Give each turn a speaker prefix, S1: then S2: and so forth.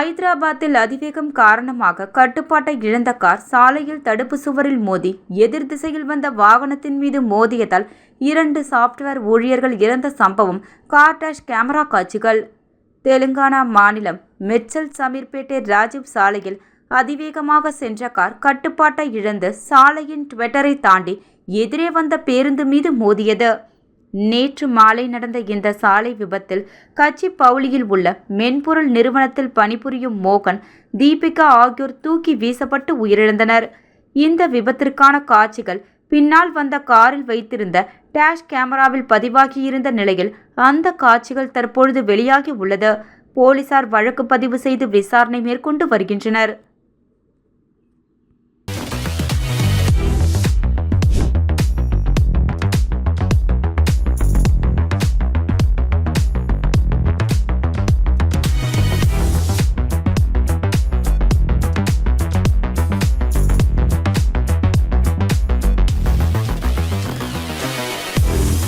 S1: ஐதராபாத்தில் அதிவேகம் காரணமாக கட்டுப்பாட்டை இழந்த கார் சாலையில் தடுப்பு சுவரில் மோதி எதிர் திசையில் வந்த வாகனத்தின் மீது மோதியதால் 2 சாப்ட்வேர் ஊழியர்கள் இறந்த சம்பவம் கார் டேஷ் கேமரா காட்சிகள். தெலுங்கானா மாநிலம் மெட்சல் சமீர்பேட்டை ராஜீவ் சாலையில் அதிவேகமாக சென்ற கார் கட்டுப்பாட்டை இழந்து சாலையின் ட்வெட்டரை தாண்டி எதிரே வந்த பேருந்து மீது மோதியது. நேற்று மாலை நடந்த இந்த சாலை விபத்தில் கச்சி பவுலியில் உள்ள மென்பொருள் நிறுவனத்தில் பணிபுரியும் மோகன், தீபிகா ஆகியோர் தூக்கி வீசப்பட்டு உயிரிழந்தனர். இந்த விபத்திற்கான காட்சிகள் பின்னால் வந்த காரில் வைத்திருந்த டேஷ் கேமராவில் பதிவாகியிருந்த நிலையில் அந்த காட்சிகள் தற்பொழுது வெளியாகி உள்ளது. போலீசார் வழக்கு பதிவு செய்து விசாரணை மேற்கொண்டு வருகின்றனர்.